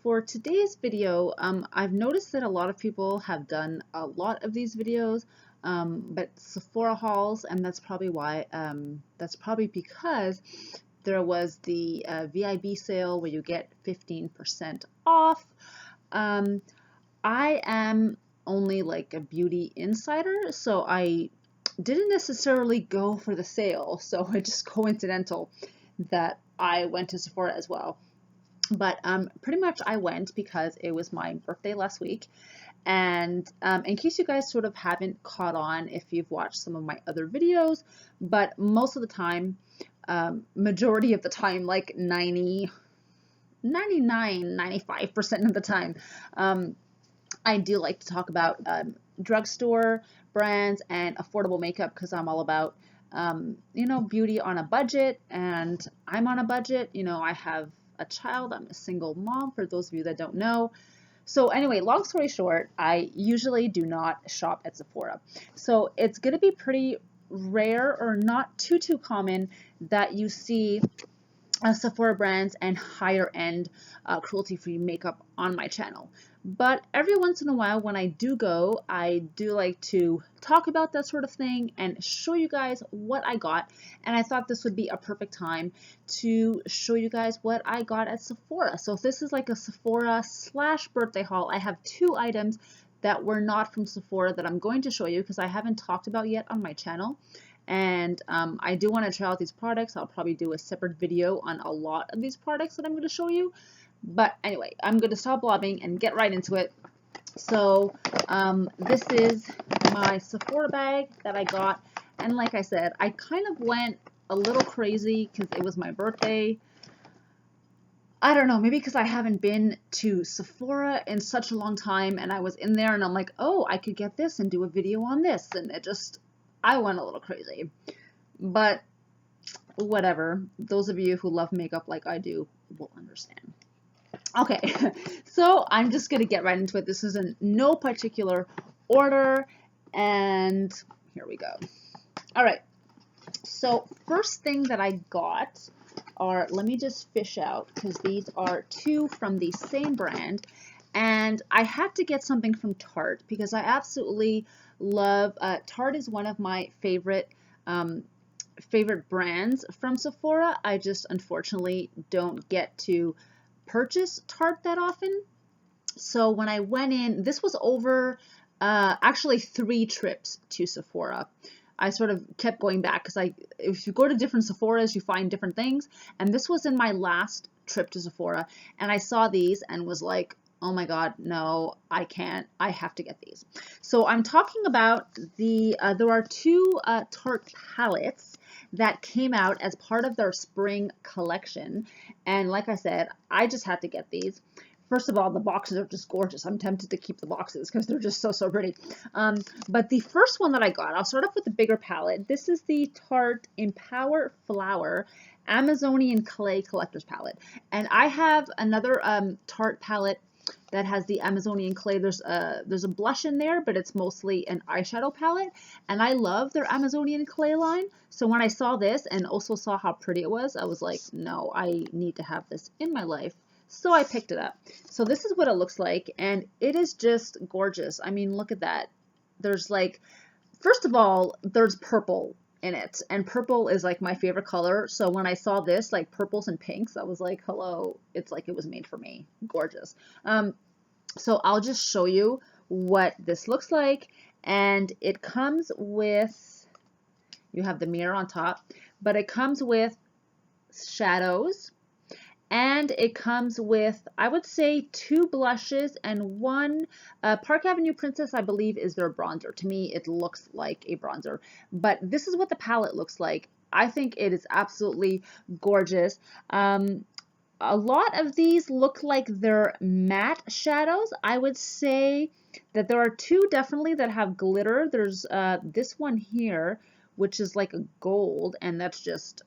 for today's video, I've noticed that a lot of people have done a lot of these videos, but Sephora hauls, and that's probably why. That's probably because there was the VIB sale where you get 15% off. I am only like a beauty insider, so I didn't necessarily go for the sale, so it's just coincidental that I went to Sephora as well. But pretty much I went because it was my birthday last week. And in case you guys sort of haven't caught on if you've watched some of my other videos, but most of the time, majority of the time, like 99, 95% of the time, I do like to talk about drugstore brands and affordable makeup because I'm all about, you know, beauty on a budget, and I'm on a budget. You know, I have a child. I'm a single mom, for those of you that don't know. So anyway, long story short, I usually do not shop at Sephora. So it's going to be pretty rare or not too common that you see Sephora brands and higher end cruelty-free makeup on my channel. But every once in a while when I do go, I do like to talk about that sort of thing and show you guys what I got. And I thought this would be a perfect time to show you guys what I got at Sephora. So if this is like a Sephora / birthday haul, I have 2 items that were not from Sephora that I'm going to show you because I haven't talked about yet on my channel. And I do want to try out these products. I'll probably do a separate video on a lot of these products that I'm going to show you. But anyway, I'm going to stop blobbing and get right into it. So this is my Sephora bag that I got. And like I said, I kind of went a little crazy because it was my birthday. I don't know, maybe because I haven't been to Sephora in such a long time. And I was in there and I'm like, oh, I could get this and do a video on this. And it just... I went a little crazy, but whatever. Those of you who love makeup like I do will understand. Okay, so I'm just going to get right into it. This is in no particular order, and here we go. All right, so first thing that I got are, let me just fish out because these are 2 from the same brand. And I had to get something from Tarte because I absolutely love, Tarte is one of my favorite brands from Sephora. I just unfortunately don't get to purchase Tarte that often. So when I went in, this was over actually 3 trips to Sephora. I sort of kept going back because if you go to different Sephoras, you find different things. And this was in my last trip to Sephora. And I saw these and was like, oh my God, no, I can't. I have to get these. So I'm talking about the, there are 2 Tarte palettes that came out as part of their spring collection. And like I said, I just had to get these. First of all, the boxes are just gorgeous. I'm tempted to keep the boxes because they're just so pretty. But the first one that I got, I'll start off with the bigger palette. This is the Tarte Empower Flower Amazonian Clay Collector's Palette. And I have another Tarte palette that has the Amazonian clay. There's a blush in there, but it's mostly an eyeshadow palette. And I love their Amazonian clay line. So when I saw this and also saw how pretty it was, I was like, no, I need to have this in my life. So I picked it up. So this is what it looks like. And it is just gorgeous. I mean, look at that. There's like, first of all, there's purple in it, and purple is like my favorite color. So when I saw this, like purples and pinks, I was like, hello, it's like it was made for me. Gorgeous. So I'll just show you what this looks like. And it comes with, you have the mirror on top, but it comes with shadows, and it comes with, I would say, 2 blushes and 1 Park Avenue Princess, I believe, is their bronzer. To me, it looks like a bronzer, but this is what the palette looks like. I think it is absolutely gorgeous. A lot of these look like they're matte shadows. I would say that there are 2 definitely that have glitter. There's this one here, which is like a gold, and that's just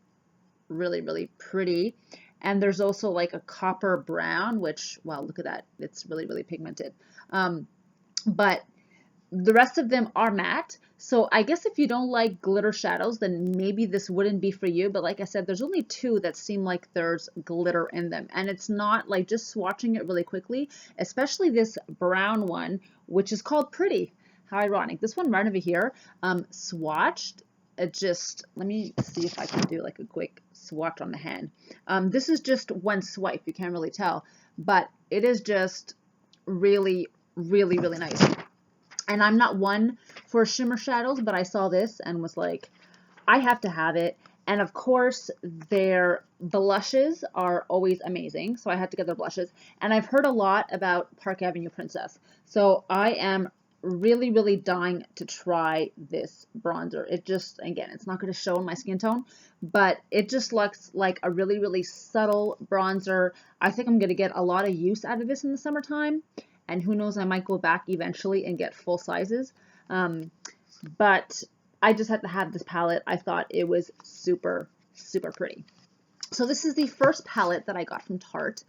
really pretty. And there's also like a copper brown, which, wow, look at that. It's really pigmented. But The rest of them are matte. So I guess if you don't like glitter shadows, then maybe this wouldn't be for you. But like I said, there's only two that seem like there's glitter in them. And it's not like, just swatching it really quickly, especially this brown one, which is called Pretty. How ironic. This one right over here, swatched. It just, let me see if I can do like a quick swatch on the hand. This is just one swipe. You can't really tell. But it is just really, really, really nice. And I'm not one for shimmer shadows, but I saw this and was like, I have to have it. And of course, their blushes are always amazing. So I had to get their blushes. And I've heard a lot about Park Avenue Princess. So I am really, really dying to try this bronzer. It just, again, it's not going to show in my skin tone, but it just looks like a really, really subtle bronzer. I think I'm going to get a lot of use out of this in the summertime. And who knows, I might go back eventually and get full sizes. But I just had to have this palette. I thought it was super, super pretty. So this is the first palette that I got from Tarte.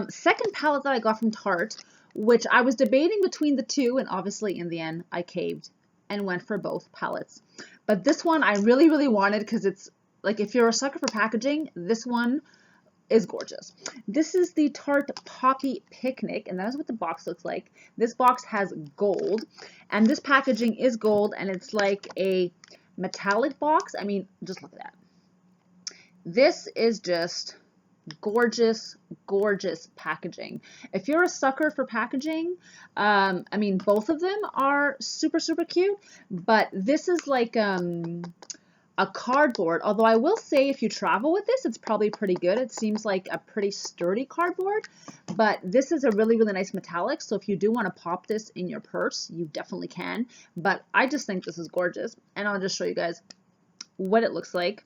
Second palette that I got from Tarte, which I was debating between the two, and obviously in the end I caved and went for both palettes. But this one I really, really wanted because it's like, if you're a sucker for packaging, this one is gorgeous. This is the Tarte Poppy Picnic, and that is what the box looks like. This box has gold, and this packaging is gold, and it's like a metallic box. I mean, just look at that. This is just gorgeous, gorgeous packaging. If you're a sucker for packaging, I mean, both of them are super, super cute, but this is like a cardboard, although I will say if you travel with this, it's probably pretty good. It seems like a pretty sturdy cardboard, but this is a really, really nice metallic. So if you do want to pop this in your purse, you definitely can. But I just think this is gorgeous. And I'll just show you guys what it looks like.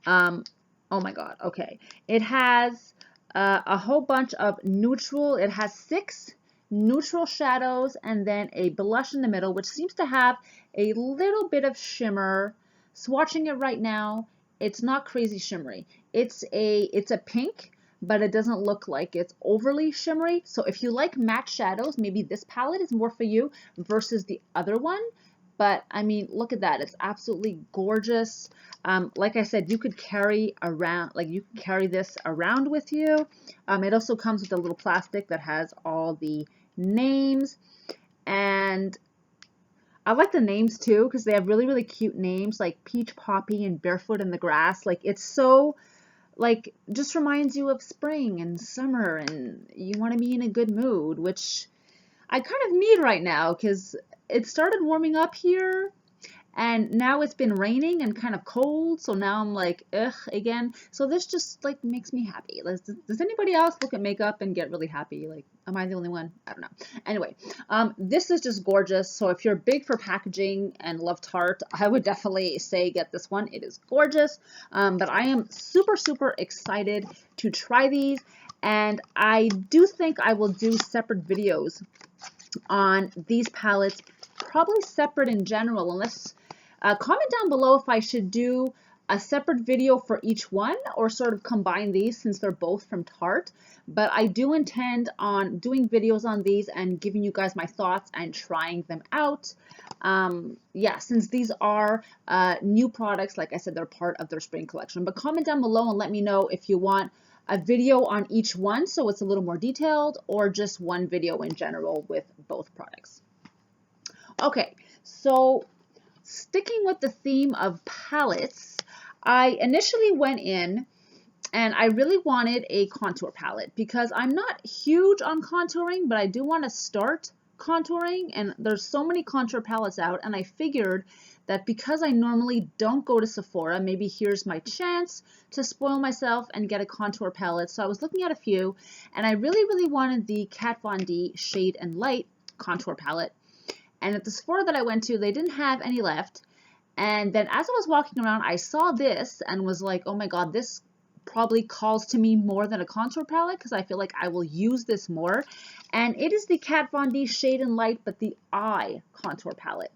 Oh my God. Okay. It has a whole bunch of neutral. It has 6 neutral shadows and then a blush in the middle, which seems to have a little bit of shimmer. Swatching it right now, it's not crazy shimmery. It's a pink, but it doesn't look like it's overly shimmery. So if you like matte shadows, maybe this palette is more for you versus the other one. But I mean, look at that. It's absolutely gorgeous. Like I said, you could carry around, like you can carry this around with you. It also comes with a little plastic that has all the names, and I like the names too because they have really, really cute names like Peach Poppy and Barefoot in the Grass. Like, it's so, like, just reminds you of spring and summer, and you want to be in a good mood, which I kind of need right now because it started warming up here. And now it's been raining and kind of cold, so now I'm like, ugh, again. So this just like makes me happy. Does anybody else look at makeup and get really happy? Like, am I the only one? I don't know. Anyway, this is just gorgeous. So if you're big for packaging and love Tarte, I would definitely say get this one. It is gorgeous. But I am super, super excited to try these. And I do think I will do separate videos on these palettes, probably separate in general, unless... comment down below if I should do a separate video for each one or sort of combine these since they're both from Tarte. But I do intend on doing videos on these and giving you guys my thoughts and trying them out. Yeah, since these are new products, like I said, they're part of their spring collection. But comment down below and let me know if you want a video on each one so it's a little more detailed, or just one video in general with both products. Okay, so sticking with the theme of palettes, I initially went in and I really wanted a contour palette because I'm not huge on contouring, but I do want to start contouring, and there's so many contour palettes out, and I figured that because I normally don't go to Sephora, maybe here's my chance to spoil myself and get a contour palette. So I was looking at a few, and I really, really wanted the Kat Von D Shade and Light contour palette. And at the Sephora that I went to, they didn't have any left. And then as I was walking around, I saw this and was like, oh my God, this probably calls to me more than a contour palette because I feel like I will use this more. And it is the Kat Von D Shade and Light, but the Eye contour palette.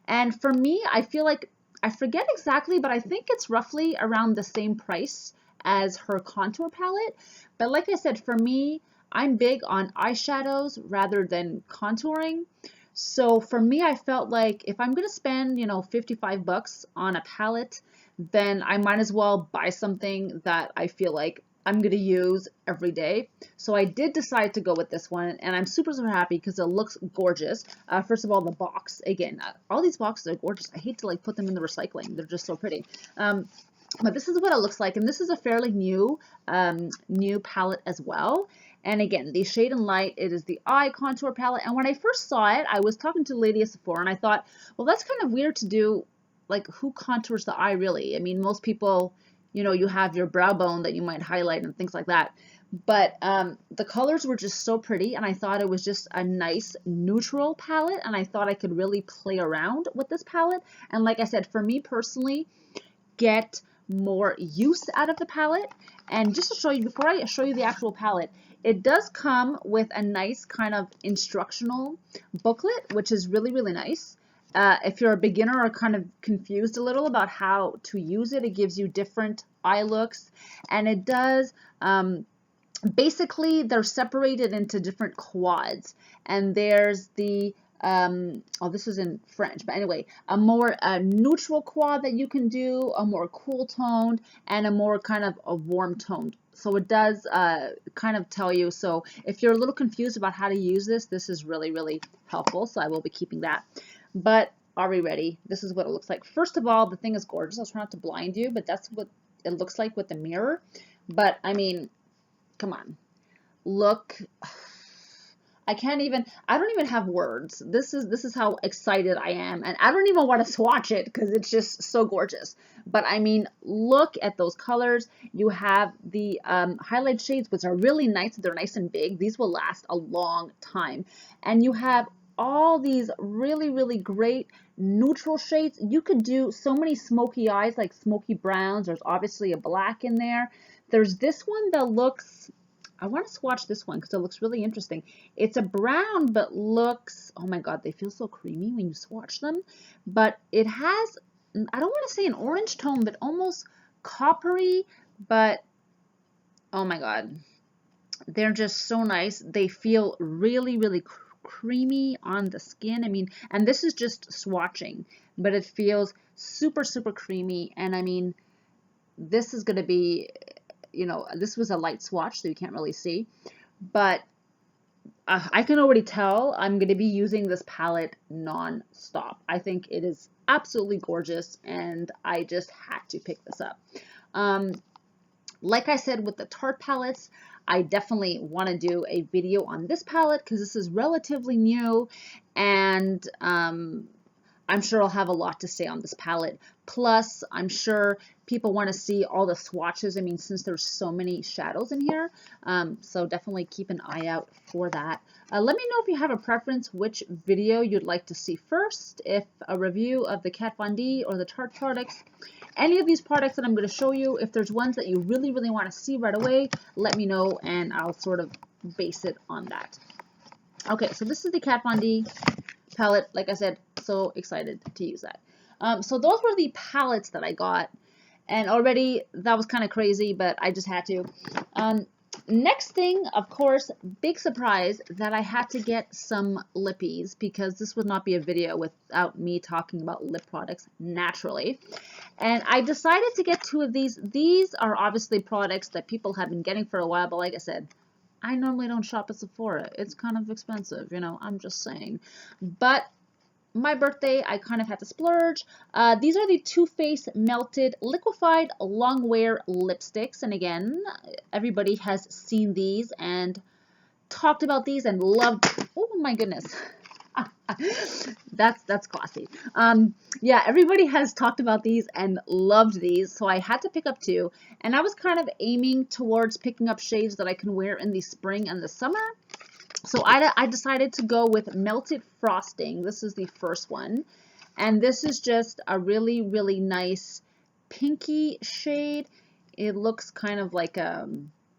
And for me, I feel like, I forget exactly, but I think it's roughly around the same price as her contour palette. But like I said, for me, I'm big on eyeshadows rather than contouring. So for me, I felt like if I'm gonna spend, you know, 55 bucks on a palette, then I might as well buy something that I feel like I'm gonna use every day. So I did decide to go with this one, and I'm super, super happy because it looks gorgeous. First of all, the box, again, all these boxes are gorgeous. I hate to like put them in the recycling. They're just so pretty. But this is what it looks like, and this is a fairly new palette as well. And again, the Shade and Light, it is the eye contour palette. And when I first saw it, I was talking to the lady at Sephora, and I thought, well, that's kind of weird to do. Like, who contours the eye really? I mean, most people, you know, you have your brow bone that you might highlight and things like that. But the colors were just so pretty, and I thought it was just a nice neutral palette, and I thought I could really play around with this palette. And like I said, for me personally, get more use out of the palette. And just to show you, before I show you the actual palette, it does come with a nice kind of instructional booklet, which is really, really nice. If you're a beginner or kind of confused a little about how to use it, it gives you different eye looks. And it does, basically, they're separated into different quads. And there's the oh, this is in French, but anyway, a more neutral quad that you can do, a more cool toned, and a more kind of a warm toned. So it does kind of tell you. So if you're a little confused about how to use this, this is really, really helpful. So I will be keeping that. But are we ready? This is what it looks like. First of all, the thing is gorgeous. I'll try not to blind you, but that's what it looks like with the mirror. But I mean, come on, look. I don't even have words. This is how excited I am. And I don't even want to swatch it because it's just so gorgeous. But I mean, look at those colors. You have the highlight shades, which are really nice. They're nice and big. These will last a long time. And you have all these really, really great neutral shades. You could do so many smoky eyes, like smoky browns. There's obviously a black in there. There's this one that looks, I want to swatch this one because it looks really interesting. It's a brown, but looks, oh my God, they feel so creamy when you swatch them. But it has, I don't want to say an orange tone, but almost coppery, but oh my God, they're just so nice. They feel really, really creamy on the skin. I mean, and this is just swatching, but it feels super, super creamy. And I mean, this is going to be, you know, this was a light swatch, so you can't really see, but I can already tell I'm going to be using this palette non-stop. I think it is absolutely gorgeous, and I just had to pick this up. Like I said, with the Tarte palettes, I definitely want to do a video on this palette because this is relatively new, and I'm sure I'll have a lot to say on this palette. Plus, I'm sure people want to see all the swatches. I mean, since there's so many shadows in here. So definitely keep an eye out for that. Let me know if you have a preference which video you'd like to see first. If a review of the Kat Von D or the Tarte products. Any of these products that I'm going to show you, if there's ones that you really, really want to see right away, let me know and I'll sort of base it on that. Okay, so this is the Kat Von D palette. Like I said, so excited to use that. So those were the palettes that I got, and already that was kind of crazy, but I just had to. Next thing, of course, big surprise that I had to get some lippies because this would not be a video without me talking about lip products naturally. And I decided to get two of these. These are obviously products that people have been getting for a while, but like I said, I normally don't shop at Sephora. It's kind of expensive, you know, I'm just saying. But my birthday, I kind of had to splurge. These are the Too Faced Melted Liquefied Long Wear Lipsticks. And again, everybody has seen these and talked about these and loved. Oh my goodness. That's classy. Yeah, everybody has talked about these and loved these, so I had to pick up two, and I was kind of aiming towards picking up shades that I can wear in the spring and the summer. So I decided to go with Melted Frosting. This is the first one, and this is just a really, really nice pinky shade. It looks kind of like a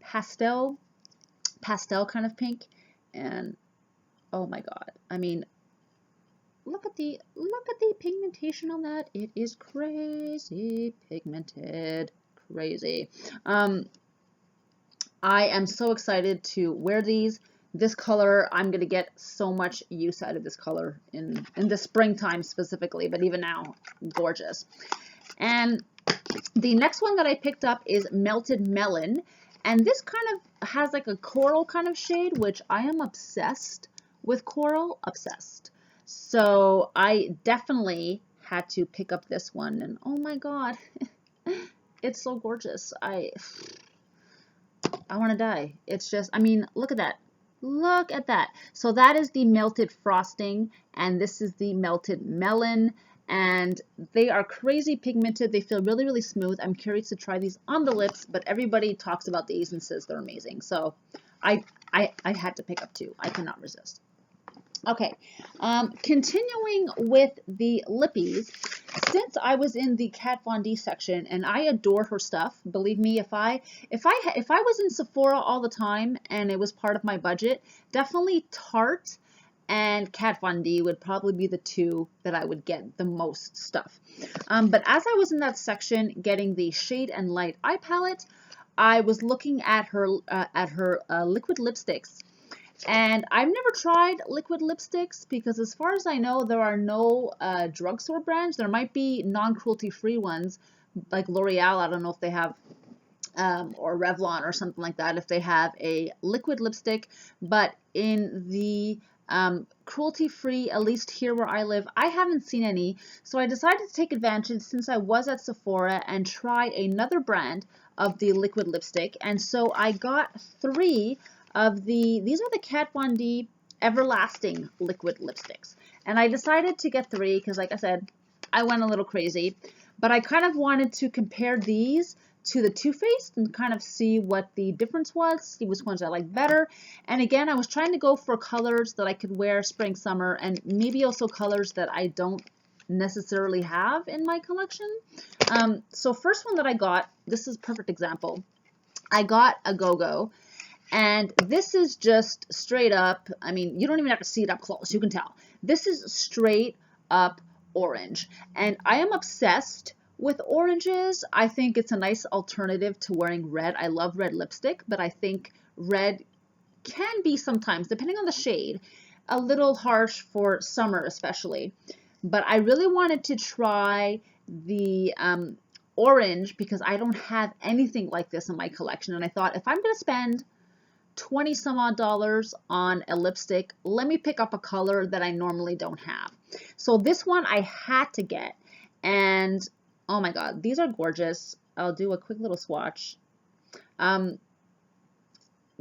pastel kind of pink, and oh my God, I mean, look at the pigmentation on that. It is crazy pigmented, crazy. I am so excited to wear these. this color, I'm going to get so much use out of this color in the springtime specifically, but even now, gorgeous. And the next one that I picked up is Melted Melon. And this kind of has like a coral kind of shade, which I am obsessed with coral, obsessed. So I definitely had to pick up this one. And oh my God, it's so gorgeous. I want to die. It's just, I mean, look at that. Look at that. So that is the melted frosting, and this is the melted melon, and they are crazy pigmented. They feel really, really smooth. I'm curious to try these on the lips, but everybody talks about these and says they're amazing. So I had to pick up two. I cannot resist. Okay, continuing with the lippies, since I was in the Kat Von D section and I adore her stuff, believe me, if I was in Sephora all the time and it was part of my budget, definitely Tarte and Kat Von D would probably be the two that I would get the most stuff. But as I was in that section getting the Shade and Light eye palette, I was looking at her liquid lipsticks. And I've never tried liquid lipsticks because as far as I know, there are no drugstore brands. There might be non-cruelty free ones like L'Oreal. I don't know if they have, or Revlon or something like that, if they have a liquid lipstick. But in the cruelty free, at least here where I live, I haven't seen any. So I decided to take advantage since I was at Sephora and try another brand of the liquid lipstick. And so I got three of these are the Kat Von D Everlasting liquid lipsticks. And I decided to get three because, like I said, I went a little crazy. But I kind of wanted to compare these to the Too Faced and kind of see what the difference was, see which ones I like better. And again, I was trying to go for colors that I could wear spring, summer, and maybe also colors that I don't necessarily have in my collection. So first one that I got, this is a perfect example. I got a Go-Go. And this is just straight up, I mean, you don't even have to see it up close, you can tell. This is straight up orange. And I am obsessed with oranges. I think it's a nice alternative to wearing red. I love red lipstick, but I think red can be sometimes, depending on the shade, a little harsh for summer especially. But I really wanted to try the orange because I don't have anything like this in my collection. And I thought if I'm going to spend 20 some odd dollars on a lipstick, let me pick up a color that I normally don't have. So this one I had to get, and oh my God, these are gorgeous. I'll do a quick little swatch.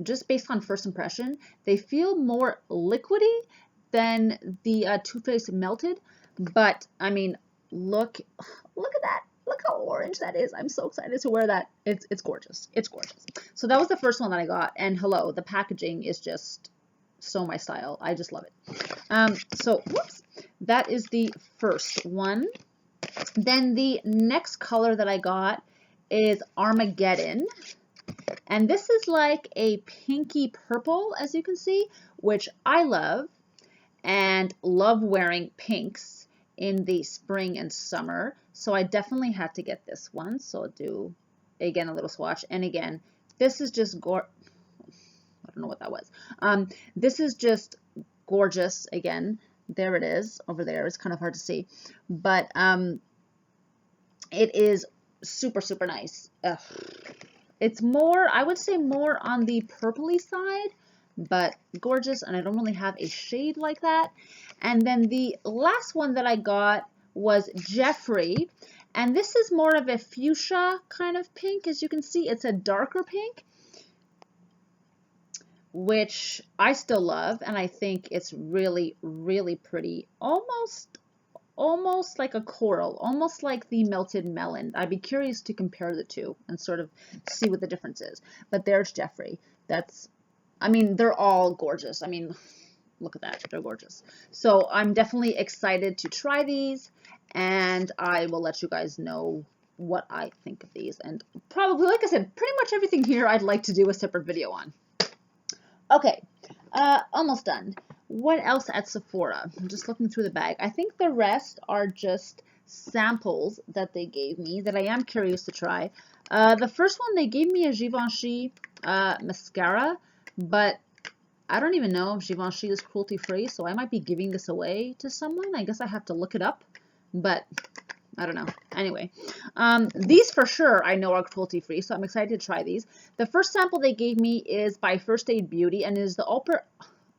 Just based on first impression, they feel more liquidy than the Too Faced Melted, but I mean, look at that. Look how orange that is. I'm so excited to wear that. It's gorgeous. It's gorgeous. So that was the first one that I got. And hello, the packaging is just so my style. I just love it. So whoops, that is the first one. Then the next color that I got is Armageddon. And this is like a pinky purple, as you can see, which I love and love wearing pinks in the spring and summer. So I definitely had to get this one. So I'll do, again, a little swatch. And again, this is just I don't know what that was. This is just gorgeous. Again, there it is over there. It's kind of hard to see. But it is super, super nice. Ugh. It's more, I would say more on the purpley side, but gorgeous. And I don't really have a shade like that. And then the last one that I got was Jeffree. And this is more of a fuchsia kind of pink. As you can see, it's a darker pink, which I still love. And I think it's really, really pretty. Almost like a coral, almost like the Melted Melon. I'd be curious to compare the two and sort of see what the difference is. But there's Jeffree. I mean, they're all gorgeous. I mean, look at that. They're gorgeous. So I'm definitely excited to try these, and I will let you guys know what I think of these. And probably, like I said, pretty much everything here I'd like to do a separate video on. Okay, almost done. What else at Sephora? I'm just looking through the bag. I think the rest are just samples that they gave me that I am curious to try. The first one, they gave me a Givenchy mascara, but I don't even know if Givenchy is cruelty free, so I might be giving this away to someone. I guess I have to look it up, but I don't know. Anyway, these for sure I know are cruelty free, so I'm excited to try these. The first sample they gave me is by First Aid Beauty and is the Ultra,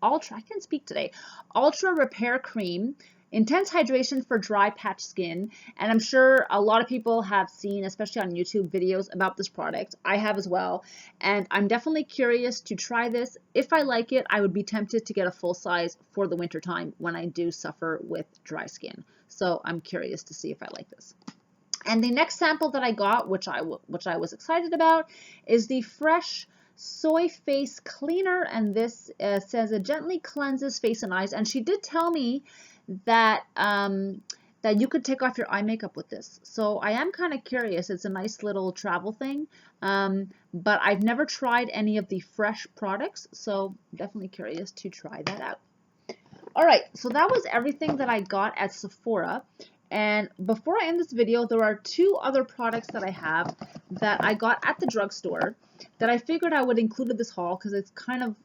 I can't speak today, Ultra Repair Cream. Intense hydration for dry patch skin, and I'm sure a lot of people have seen, especially on YouTube, videos about this product. I have as well, and I'm definitely curious to try this. If I like it, I would be tempted to get a full size for the winter time when I do suffer with dry skin. So I'm curious to see if I like this. And the next sample that I got, which I was excited about, is the Fresh Soy Face Cleaner, and this says it gently cleanses face and eyes. And she did tell me that that you could take off your eye makeup with this. So I am kind of curious. It's a nice little travel thing, but I've never tried any of the Fresh products, so definitely curious to try that out. All right, so that was everything that I got at Sephora. And before I end this video, there are 2 other products that I have that I got at the drugstore that I figured I would include in this haul because it's kind of,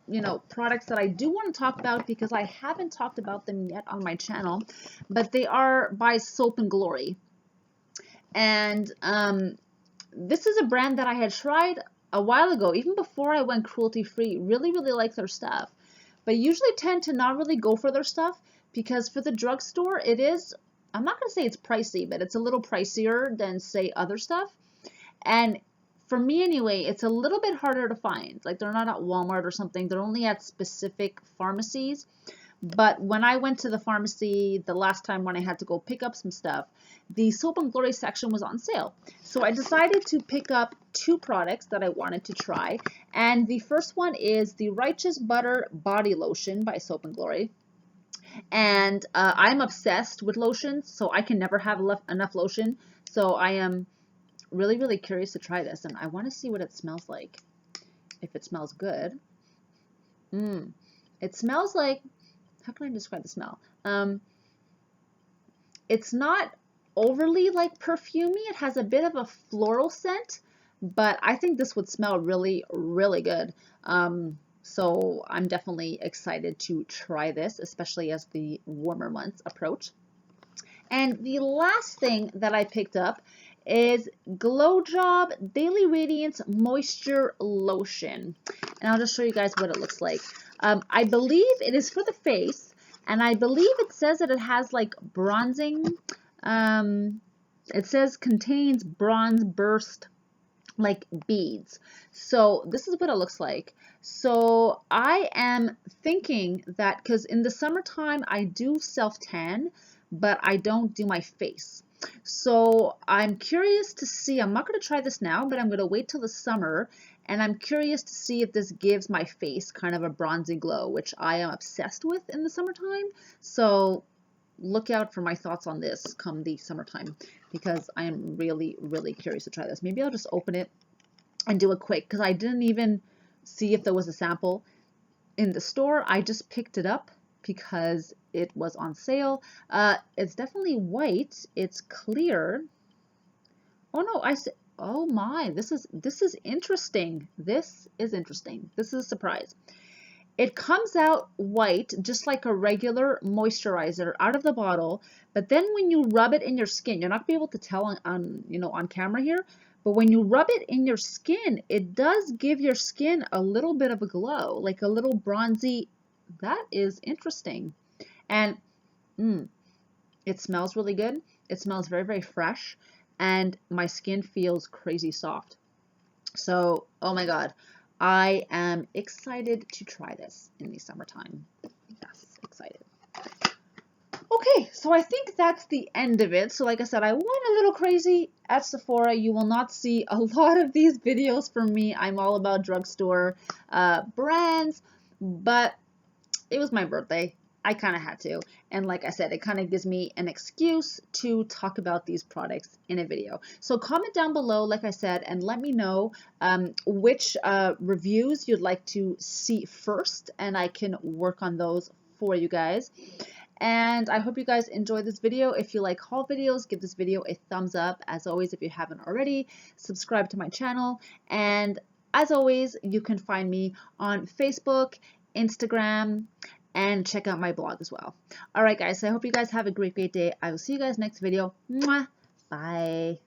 you know, products that I do want to talk about because I haven't talked about them yet on my channel, but they are by Soap and Glory. And this is a brand that I had tried a while ago, even before I went cruelty free. Really like their stuff, but usually tend to not really go for their stuff because for the drugstore it is, I'm not going to say it's pricey, but it's a little pricier than say other stuff. And for me anyway, it's a little bit harder to find. Like they're not at Walmart or something. They're only at specific pharmacies. But when I went to the pharmacy the last time when I had to go pick up some stuff, the Soap and Glory section was on sale. So I decided to pick up 2 products that I wanted to try. And the first one is the Righteous Butter Body Lotion by Soap and Glory. And I'm obsessed with lotions, so I can never have enough lotion. So I am really curious to try this, and I want to see what it smells like. If it smells good. It smells like, how can I describe the smell? It's not overly like perfumey. It has a bit of a floral scent, but I think this would smell really good. So I'm definitely excited to try this, especially as the warmer months approach. And the last thing that I picked up is Glow Job Daily Radiance Moisture Lotion. And I'll just show you guys what it looks like. I believe it is for the face, and I believe it says that it has like bronzing. It says contains bronze burst like beads. So this is what it looks like. So I am thinking that because in the summertime I do self-tan, but I don't do my face. So I'm curious to see, I'm not going to try this now, but I'm going to wait till the summer, and I'm curious to see if this gives my face kind of a bronzy glow, which I am obsessed with in the summertime. So look out for my thoughts on this come the summertime, because I am really curious to try this. Maybe I'll just open it and do it quick, because I didn't even see if there was a sample in the store. I just picked it up because it was on sale. It's definitely white. It's clear. Oh no, oh my, this is interesting. This is interesting. This is a surprise. It comes out white, just like a regular moisturizer out of the bottle, but then when you rub it in your skin, you're not gonna be able to tell on camera here, but when you rub it in your skin, it does give your skin a little bit of a glow, like a little bronzy. That is interesting. And it smells really good. It smells very fresh, and my skin feels crazy soft. So, oh my God, I am excited to try this in the summertime. Yes, excited. Okay, so I think that's the end of it. So like I said, I went a little crazy at Sephora. You will not see a lot of these videos from me. I'm all about drugstore brands, but it was my birthday. I kind of had to. And like I said, it kind of gives me an excuse to talk about these products in a video. So comment down below, like I said, and let me know which reviews you'd like to see first, and I can work on those for you guys. And I hope you guys enjoyed this video. If you like haul videos, give this video a thumbs up. As always, if you haven't already, subscribe to my channel. And as always, you can find me on Facebook, Instagram, and check out my blog as well. All right, guys, so I hope you guys have a great day. I will see you guys next video. Mwah! Bye.